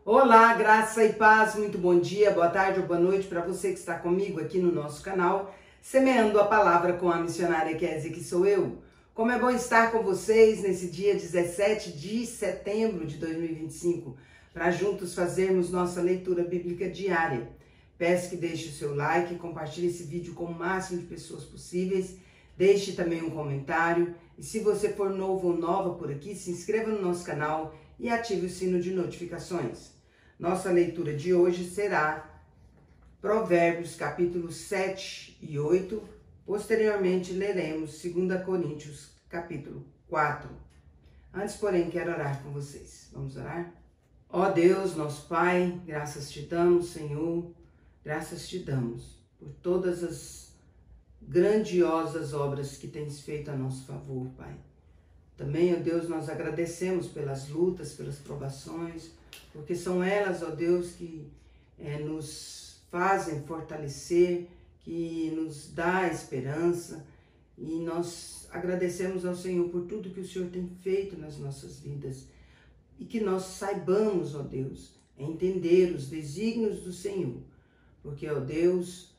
Olá, graça e paz, muito bom dia, boa tarde ou boa noite para você que está comigo aqui no nosso canal, Semeando a Palavra com a missionária Kézia, que sou eu. Como é bom estar com vocês nesse dia 17 de setembro de 2025, para juntos fazermos nossa leitura bíblica diária. Peço que deixe o seu like, compartilhe esse vídeo com o máximo de pessoas possíveis, deixe também um comentário e se você for novo ou nova por aqui, se inscreva no nosso canal e ative o sino de notificações. Nossa leitura de hoje será Provérbios capítulos 7 e 8. Posteriormente leremos 2 Coríntios capítulo 4. Antes, porém, quero orar com vocês. Vamos orar? Ó Deus, nosso Pai, graças te damos, Senhor, graças te damos por todas as grandiosas obras que tens feito a nosso favor, Pai. Também, ó Deus, nós agradecemos pelas lutas, pelas provações, porque são elas, ó Deus, que nos fazem fortalecer, que nos dá esperança, e nós agradecemos ao Senhor por tudo que o Senhor tem feito nas nossas vidas, e que nós saibamos, ó Deus, entender os desígnios do Senhor, porque, ó Deus,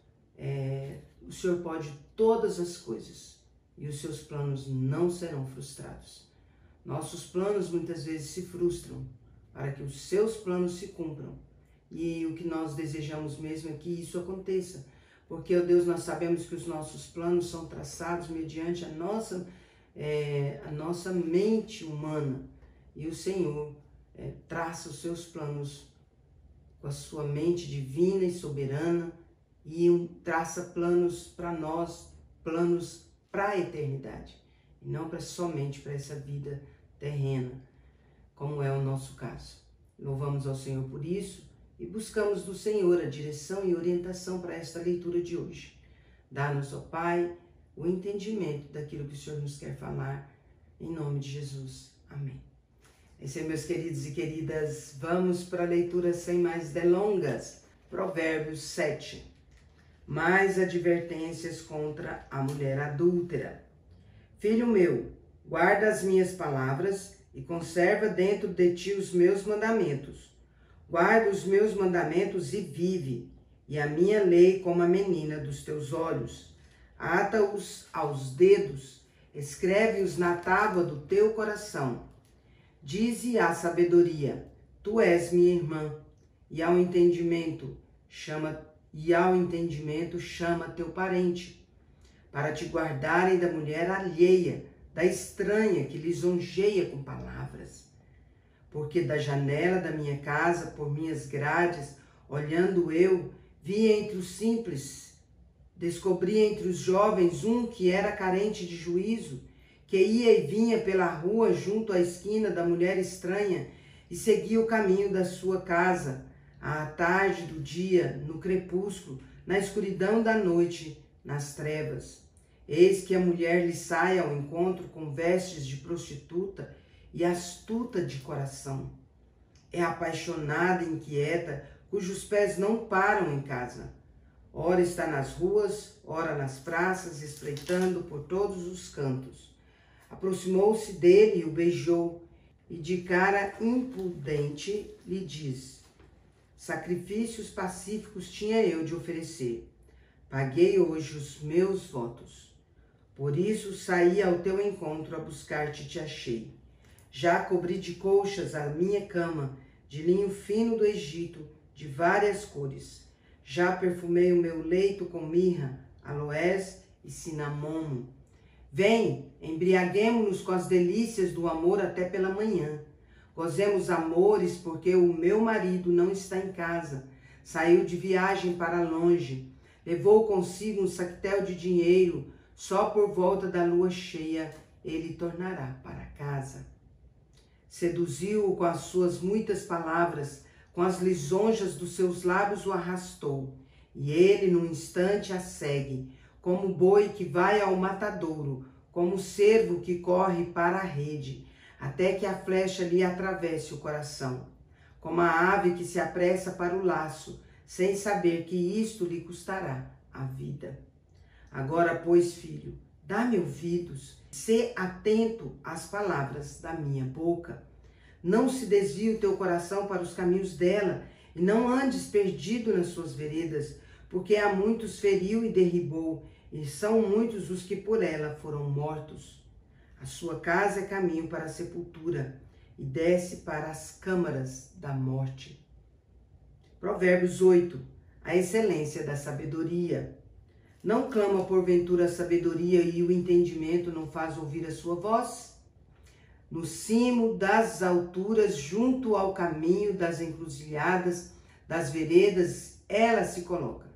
o Senhor pode todas as coisas, e os seus planos não serão frustrados. Nossos planos muitas vezes se frustram, para que os seus planos se cumpram. E o que nós desejamos mesmo é que isso aconteça. Porque, ó Deus, nós sabemos que os nossos planos são traçados mediante a nossa mente humana. E o Senhor traça os seus planos com a sua mente divina e soberana e traça planos para nós, planos para a eternidade. E não somente para essa vida terrena, como é o nosso caso. Louvamos ao Senhor por isso e buscamos do Senhor a direção e orientação para esta leitura de hoje. Dá-nos, ó Pai, o entendimento daquilo que o Senhor nos quer falar, em nome de Jesus. Amém. Esse é, meus queridos e queridas, vamos para a leitura sem mais delongas. Provérbios 7. Mais advertências contra a mulher adúltera. Filho meu, guarda as minhas palavras e conserva dentro de ti os meus mandamentos. Guarda os meus mandamentos e vive, e a minha lei como a menina dos teus olhos. Ata-os aos dedos, escreve-os na tábua do teu coração. Dize à sabedoria, tu és minha irmã, e ao entendimento chama teu parente, para te guardarem da mulher alheia, da estranha que lisonjeia com palavras. Porque da janela da minha casa, por minhas grades, olhando eu, vi entre os simples, descobri entre os jovens um que era carente de juízo, que ia e vinha pela rua junto à esquina da mulher estranha e seguia o caminho da sua casa, à tarde do dia, no crepúsculo, na escuridão da noite, nas trevas. Eis que a mulher lhe sai ao encontro com vestes de prostituta e astuta de coração. É apaixonada e inquieta, cujos pés não param em casa. Ora está nas ruas, ora nas praças, espreitando por todos os cantos. Aproximou-se dele e o beijou, e de cara impudente lhe diz: sacrifícios pacíficos tinha eu de oferecer. Paguei hoje os meus votos. Por isso saí ao teu encontro, a buscar-te e te achei. Já cobri de colchas a minha cama, de linho fino do Egito, de várias cores. Já perfumei o meu leito com mirra, aloés e cinamomo. Vem, embriaguemo-nos com as delícias do amor até pela manhã. Gozemos amores, porque o meu marido não está em casa. Saiu de viagem para longe. Levou consigo um sactel de dinheiro. Só por volta da lua cheia ele tornará para casa. Seduziu-o com as suas muitas palavras, com as lisonjas dos seus lábios o arrastou. E ele, num instante, a segue, como boi que vai ao matadouro, como cervo que corre para a rede, até que a flecha lhe atravesse o coração. Como a ave que se apressa para o laço, sem saber que isto lhe custará a vida. Agora, pois, filho, dá-me ouvidos, sê atento às palavras da minha boca. Não se desvie o teu coração para os caminhos dela, e não andes perdido nas suas veredas, porque a muitos feriu e derribou, e são muitos os que por ela foram mortos. A sua casa é caminho para a sepultura, e desce para as câmaras da morte. Provérbios 8. A excelência da sabedoria. Não clama porventura a sabedoria e o entendimento não faz ouvir a sua voz? No cimo das alturas, junto ao caminho das encruzilhadas, das veredas, ela se coloca.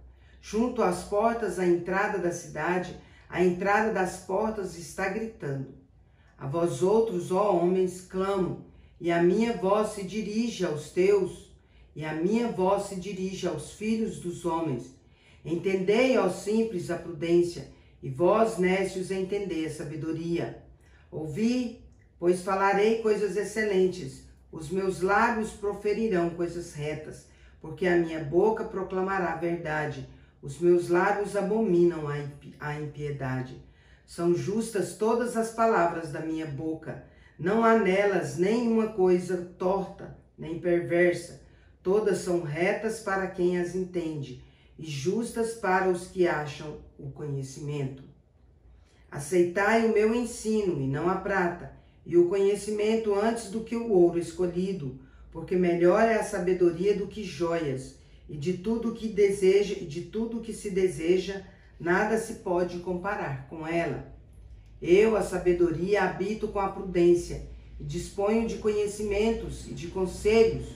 Junto às portas, à entrada da cidade, a entrada das portas está gritando. A vós outros, ó homens, clamo, e a minha voz se dirige aos teus, e a minha voz se dirige aos filhos dos homens. Entendei, ó simples, a prudência, e vós, nécios, entendei a sabedoria. Ouvi, pois falarei coisas excelentes, os meus lábios proferirão coisas retas, porque a minha boca proclamará a verdade, os meus lábios abominam a impiedade. São justas todas as palavras da minha boca, não há nelas nenhuma coisa torta, nem perversa. Todas são retas para quem as entende, e justas para os que acham o conhecimento. Aceitai o meu ensino, e não a prata, e o conhecimento antes do que o ouro escolhido, porque melhor é a sabedoria do que joias, e de tudo que deseja, e de tudo que se deseja, nada se pode comparar com ela. Eu, a sabedoria, habito com a prudência, e disponho de conhecimentos e de conselhos.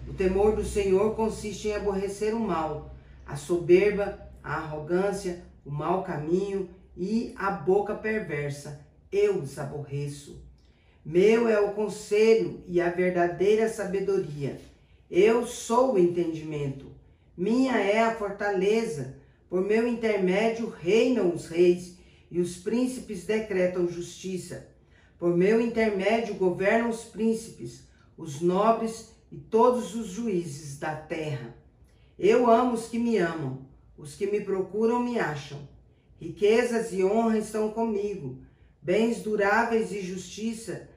O temor do Senhor consiste em aborrecer o mal, a soberba, a arrogância, o mau caminho e a boca perversa. Eu os aborreço. Meu é o conselho e a verdadeira sabedoria. Eu sou o entendimento. Minha é a fortaleza. Por meu intermédio reinam os reis e os príncipes decretam justiça. Por meu intermédio governam os príncipes, os nobres e todos os juízes da terra. Eu amo os que me amam, os que me procuram me acham. Riquezas e honra estão comigo, bens duráveis e justiça.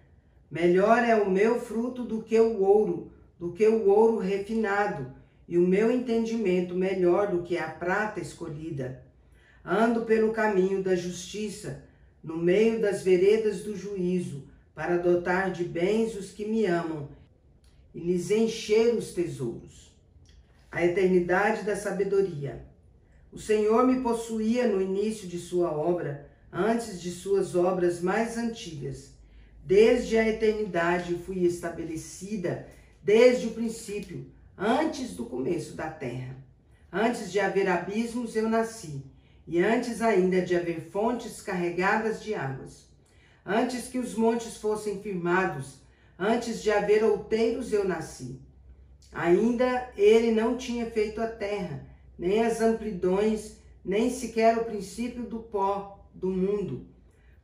Melhor é o meu fruto do que o ouro refinado, e o meu entendimento melhor do que a prata escolhida. Ando pelo caminho da justiça, no meio das veredas do juízo, para dotar de bens os que me amam e lhes encher os tesouros. A eternidade da sabedoria. O Senhor me possuía no início de sua obra, antes de suas obras mais antigas. Desde a eternidade fui estabelecida, desde o princípio, antes do começo da terra. Antes de haver abismos eu nasci, e antes ainda de haver fontes carregadas de águas. Antes que os montes fossem firmados, antes de haver outeiros eu nasci. Ainda ele não tinha feito a terra, nem as amplidões, nem sequer o princípio do pó do mundo.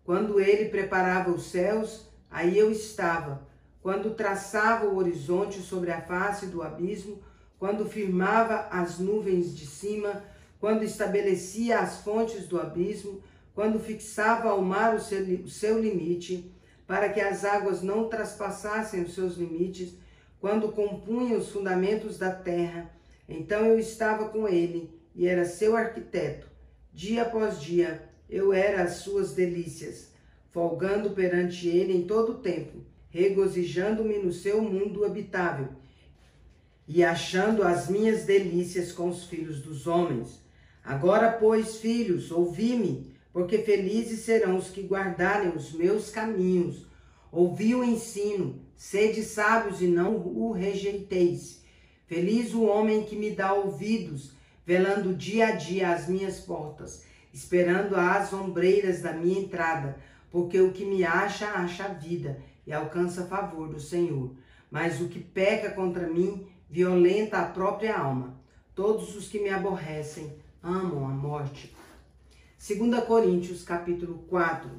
Quando ele preparava os céus, aí eu estava. Quando traçava o horizonte sobre a face do abismo, quando firmava as nuvens de cima, quando estabelecia as fontes do abismo, quando fixava ao mar o seu limite, para que as águas não traspassassem os seus limites, quando compunha os fundamentos da terra, então eu estava com ele e era seu arquiteto. Dia após dia eu era as suas delícias, folgando perante ele em todo o tempo, regozijando-me no seu mundo habitável e achando as minhas delícias com os filhos dos homens. Agora, pois, filhos, ouvi-me, porque felizes serão os que guardarem os meus caminhos. Ouvi o ensino, sede sábios e não o rejeiteis. Feliz o homem que me dá ouvidos, velando dia a dia as minhas portas, esperando as ombreiras da minha entrada, porque o que me acha a vida e alcança favor do Senhor. Mas o que peca contra mim violenta a própria alma. Todos os que me aborrecem amam a morte. 2 Coríntios, capítulo 4.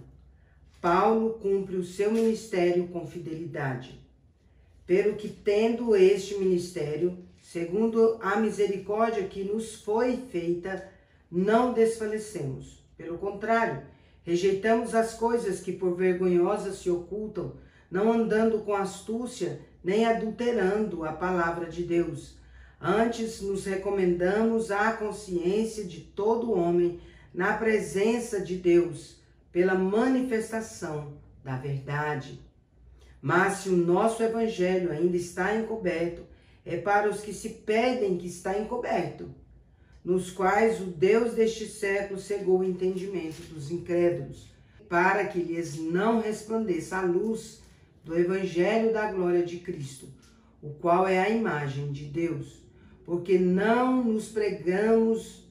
Paulo cumpre o seu ministério com fidelidade. Pelo que, tendo este ministério, segundo a misericórdia que nos foi feita, não desfalecemos. Pelo contrário, rejeitamos as coisas que por vergonhosas se ocultam, não andando com astúcia, nem adulterando a palavra de Deus. Antes, nos recomendamos à consciência de todo homem na presença de Deus, pela manifestação da verdade. Mas se o nosso evangelho ainda está encoberto, é para os que se pedem que está encoberto, nos quais o Deus deste século cegou o entendimento dos incrédulos, para que lhes não resplandeça a luz do evangelho da glória de Cristo, o qual é a imagem de Deus. Porque não nos pregamos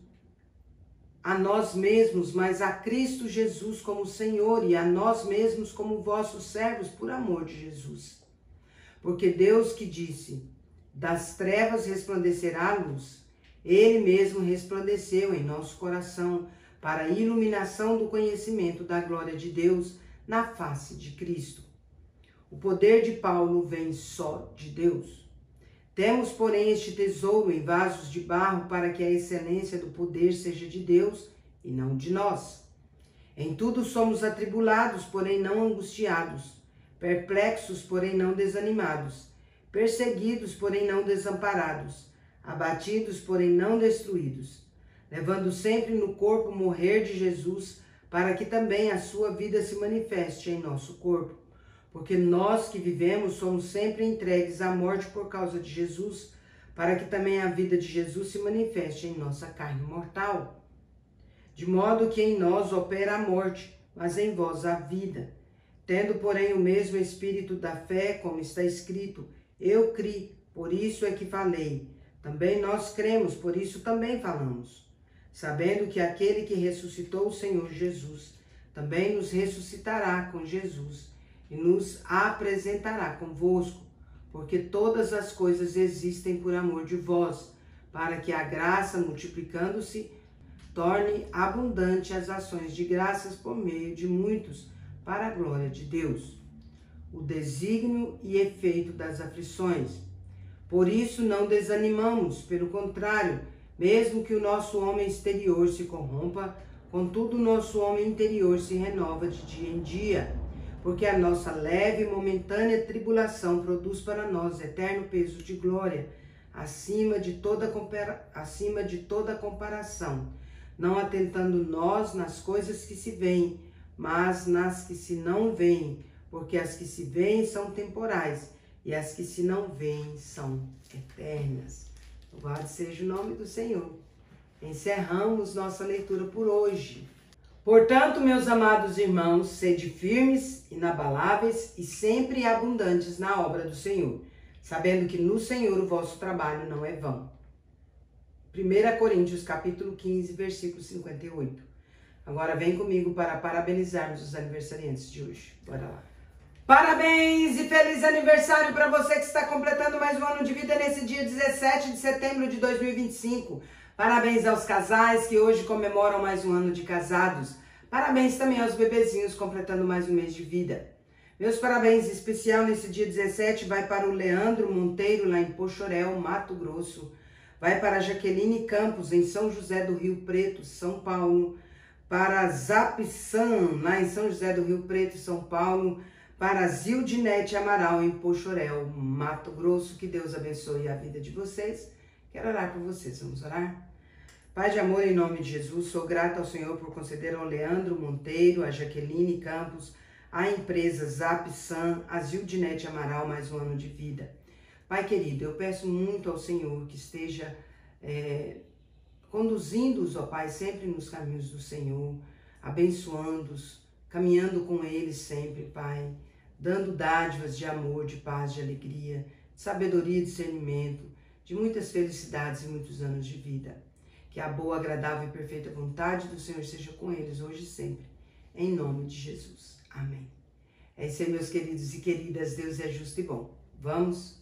a nós mesmos, mas a Cristo Jesus como Senhor, e a nós mesmos como vossos servos por amor de Jesus. Porque Deus que disse, das trevas resplandecerá a luz, Ele mesmo resplandeceu em nosso coração para a iluminação do conhecimento da glória de Deus na face de Cristo. O poder de Paulo vem só de Deus. Temos, porém, este tesouro em vasos de barro para que a excelência do poder seja de Deus e não de nós. Em tudo somos atribulados, porém não angustiados, perplexos, porém não desanimados, perseguidos, porém não desamparados, abatidos, porém não destruídos, levando sempre no corpo o morrer de Jesus, para que também a sua vida se manifeste em nosso corpo. Porque nós que vivemos somos sempre entregues à morte por causa de Jesus, para que também a vida de Jesus se manifeste em nossa carne mortal. De modo que em nós opera a morte, mas em vós a vida. Tendo, porém, o mesmo espírito da fé, como está escrito, eu criei, por isso é que falei. Também nós cremos, por isso também falamos. Sabendo que aquele que ressuscitou o Senhor Jesus, também nos ressuscitará com Jesus, e nos apresentará convosco, porque todas as coisas existem por amor de vós, para que a graça, multiplicando-se, torne abundante as ações de graças por meio de muitos, para a glória de Deus. O desígnio e efeito das aflições. Por isso não desanimamos, pelo contrário, mesmo que o nosso homem exterior se corrompa, contudo o nosso homem interior se renova de dia em dia, porque a nossa leve e momentânea tribulação produz para nós eterno peso de glória, acima de toda comparação, não atentando nós nas coisas que se veem, mas nas que se não veem, porque as que se veem são temporais, e as que se não veem são eternas. Louvado seja o nome do Senhor. Encerramos nossa leitura por hoje. Portanto, meus amados irmãos, sede firmes, inabaláveis e sempre abundantes na obra do Senhor, sabendo que no Senhor o vosso trabalho não é vão. 1 Coríntios capítulo 15, versículo 58. Agora vem comigo para parabenizarmos os aniversariantes de hoje. Bora lá. Parabéns e feliz aniversário para você que está completando mais um ano de vida nesse dia 17 de setembro de 2025. Parabéns aos casais que hoje comemoram mais um ano de casados. Parabéns também aos bebezinhos completando mais um mês de vida. Meus parabéns especial nesse dia 17 vai para o Leandro Monteiro, lá em Poxoréu, Mato Grosso. Vai para a Jaqueline Campos, em São José do Rio Preto, São Paulo. Para a Zapsan, lá em São José do Rio Preto, São Paulo. Para a Zildinete Amaral, em Poxoréu, Mato Grosso. Que Deus abençoe a vida de vocês. Quero orar por vocês, vamos orar? Pai de amor, em nome de Jesus, sou grata ao Senhor por conceder ao Leandro Monteiro, a Jaqueline Campos, a empresa Zapsan, a Zildinete Amaral, mais um ano de vida. Pai querido, eu peço muito ao Senhor que esteja conduzindo-os, ó Pai, sempre nos caminhos do Senhor, abençoando-os, caminhando com eles sempre, Pai, dando dádivas de amor, de paz, de alegria, de sabedoria e discernimento, de muitas felicidades e muitos anos de vida. Que a boa, agradável e perfeita vontade do Senhor seja com eles hoje e sempre. Em nome de Jesus. Amém. É isso aí, meus queridos e queridas. Deus é justo e bom. Vamos